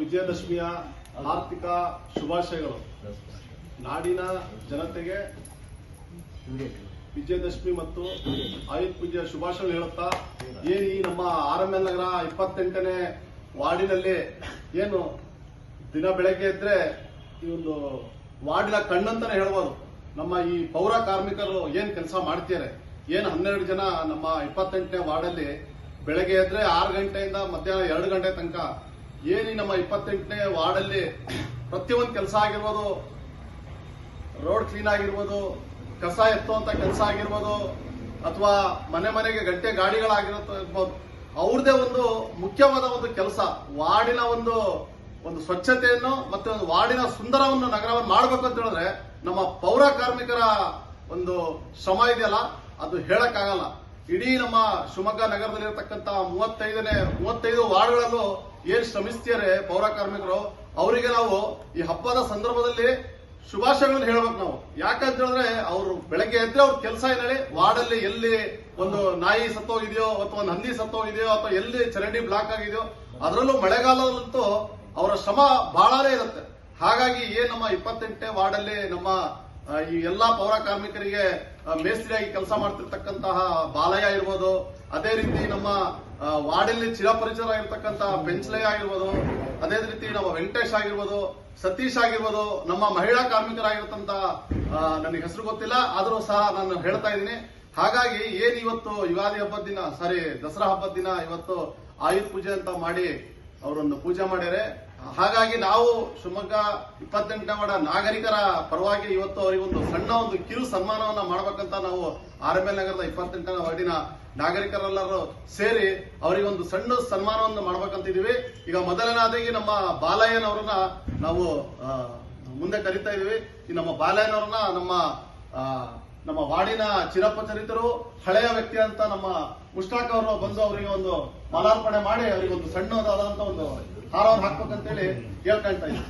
ವಿಜಯದಶಮಿಯ ಆರ್ಥಿಕ ಶುಭಾಶಯಗಳು. ನಾಡಿನ ಜನತೆಗೆ ವಿಜಯದಶಮಿ ಮತ್ತು ಆಯುಧ ಪೂಜೆಯ ಶುಭಾಶಯಗಳು ಹೇಳುತ್ತಾ, ಏನು ಈ ನಮ್ಮ RML ನಗರ 28ನೇ ವಾರ್ಡಿನಲ್ಲಿ ಏನು ದಿನ ಬೆಳಗ್ಗೆ ಇದ್ರೆ ಈ ಒಂದು ವಾರ್ಡಿನ ಕಣ್ಣಂತಾನೆ ಹೇಳ್ಬೋದು. ನಮ್ಮ ಈ ಪೌರ ಕಾರ್ಮಿಕರು ಏನ್ ಕೆಲಸ ಮಾಡ್ತಿದ್ದಾರೆ, ಏನು 12 ಜನ ನಮ್ಮ 28ನೇ ವಾರ್ಡಲ್ಲಿ ಬೆಳಗ್ಗೆ ಎದ್ರೆ 6 ಗಂಟೆಯಿಂದ ಮಧ್ಯಾಹ್ನ 2 ಗಂಟೆ ತನಕ ಏನು ನಮ್ಮ 28ನೇ ವಾರ್ಡಲ್ಲಿ ಪ್ರತಿಯೊಂದು ಕೆಲಸ ಆಗಿರ್ಬೋದು, ರೋಡ್ ಕ್ಲೀನ್ ಆಗಿರ್ಬೋದು, ಕಸ ಎತ್ತುವಂತ ಕೆಲಸ ಆಗಿರ್ಬೋದು, ಅಥವಾ ಮನೆ ಮನೆಗೆ ಗಂಟೆ ಗಾಡಿಗಳಾಗಿರ್ಬೋದು, ಅವ್ರದೇ ಒಂದು ಮುಖ್ಯವಾದ ಒಂದು ಕೆಲಸ ವಾರ್ಡಿನ ಒಂದು ಸ್ವಚ್ಛತೆಯನ್ನು ಮತ್ತೆ ಒಂದು ವಾರ್ಡಿನ ಸುಂದರವನ್ನು ನಗರವನ್ನು ಮಾಡಬೇಕು ಅಂತ ಹೇಳಿದ್ರೆ ನಮ್ಮ ಪೌರ ಕಾರ್ಮಿಕರ ಒಂದು ಶ್ರಮ ಇದೆಯಲ್ಲ, ಅದು ಹೇಳಕ್ಕಾಗಲ್ಲ. ಇಡೀ ನಮ್ಮ ಶಿವಮೊಗ್ಗ ನಗರದಲ್ಲಿರತಕ್ಕಂತ 35 ವಾರ್ಡ್ಗಳಲ್ಲೂ ಏನ್ ಶ್ರಮಿಸ್ತಿದ್ದಾರೆ ಪೌರ ಕಾರ್ಮಿಕರು, ಅವರಿಗೆ ನಾವು ಈ ಹಬ್ಬದ ಸಂದರ್ಭದಲ್ಲಿ ಶುಭಾಶಯಗಳನ್ನು ಹೇಳ್ಬೇಕು ನಾವು. ಯಾಕಂತ ಹೇಳಿದ್ರೆ ಅವರು ಬೆಳಗ್ಗೆ ಎದ್ರೆ ಅವ್ರ ಕೆಲಸ ಏನೇಳಿ ವಾರ್ಡಲ್ಲಿ ಎಲ್ಲಿ ಒಂದು ನಾಯಿ ಸತ್ತೋಗಿದೆಯೋ ಅಥವಾ ಒಂದು ಹಂದಿ ಸತ್ತೋಗಿದೆಯೋ ಅಥವಾ ಎಲ್ಲಿ ಚರಂಡಿ ಬ್ಲಾಕ್ ಆಗಿದೆಯೋ, ಅದರಲ್ಲೂ ಮಳೆಗಾಲದಲ್ಲಂತೂ ಅವರ ಶ್ರಮ ಬಹಳನೇ ಇರುತ್ತೆ. ಹಾಗಾಗಿ ಏನ್ ನಮ್ಮ 28ನೇ ವಾರ್ಡಲ್ಲಿ ನಮ್ಮ ಈ ಎಲ್ಲಾ ಪೌರ ಕಾರ್ಮಿಕರಿಗೆ ಮೇಸ್ತ್ರಿಯಾಗಿ ಕೆಲಸ ಮಾಡ್ತಿರ್ತಕ್ಕಂತಹ ಬಾಲಯ್ಯ ಇರ್ಬೋದು, ಅದೇ ರೀತಿ ನಮ್ಮ ವಾರ್ಡಲ್ಲಿ ಚಿರಪರಿಚಿತರಾಗಿರ್ತಕ್ಕಂಥ ಪೆನ್ಸ್ಲಯ್ಯ ಆಗಿರ್ಬೋದು, ಅದೇ ರೀತಿ ನಮ್ಮ ವೆಂಕಟೇಶ್ ಆಗಿರ್ಬೋದು, ಸತೀಶ್ ಆಗಿರ್ಬೋದು, ನಮ್ಮ ಮಹಿಳಾ ಕಾರ್ಮಿಕರಾಗಿರ್ತಂತ ನನಗೆ ಹೆಸರು ಗೊತ್ತಿಲ್ಲ, ಆದರೂ ಸಹ ನಾನು ಹೇಳ್ತಾ ಇದ್ದೀನಿ. ಹಾಗಾಗಿ ಏನ್ ಇವತ್ತು ಯುಗಾದಿ ಹಬ್ಬದ ದಿನ, ದಸರಾ ಹಬ್ಬದ ದಿನ ಇವತ್ತು ಆಯುಧ ಪೂಜೆ ಅಂತ ಮಾಡಿ ಅವರೊಂದು ಪೂಜೆ ಮಾಡ್ಯಾರೆ. ಹಾಗಾಗಿ ನಾವು ಶಿವಮೊಗ್ಗ 28ನೇ ವಾರ್ಡ್ ನಾಗರಿಕರ ಪರವಾಗಿ ಇವತ್ತು ಅವರಿಗೊಂದು ಸಣ್ಣ ಒಂದು ಕಿರು ಸನ್ಮಾನವನ್ನ ಮಾಡ್ಬೇಕಂತ ನಾವು RML ನಗರದ 28ನೇ ವಾರ್ಡಿನ ನಾಗರಿಕರೆಲ್ಲರೂ ಸೇರಿ ಅವರಿಗೊಂದು ಸಣ್ಣ ಸನ್ಮಾನವನ್ನು ಮಾಡ್ಬೇಕಂತಿದೀವಿ. ಈಗ ಮೊದಲನೇದಾಗಿ ನಮ್ಮ ಬಾಲಯ್ಯನವರನ್ನ ನಾವು ಮುಂದೆ ಕರಿತಾ ಇದೀವಿ. ಈ ನಮ್ಮ ಬಾಲಯ್ಯನವರನ್ನ ನಮ್ಮ ವಾರ್ಡಿನ ಚಿರಪರಿಚಿತರು, ಹಳೆಯ ವ್ಯಕ್ತಿ ಅಂತ ನಮ್ಮ ಮುಷ್ತಾಕ್ ಅವರು ಬಂದು ಅವರಿಗೆ ಒಂದು ಮಾಲಾರ್ಪಣೆ ಮಾಡಿ ಅವರಿಗೆ ಒಂದು ಸಣ್ಣದಾದಂತ ಒಂದು ಹಾರವನ್ನು ಹಾಕ್ಬೇಕಂತೇಳಿ ಹೇಳ್ಕೊಂತ ಇದ್ದೀವಿ.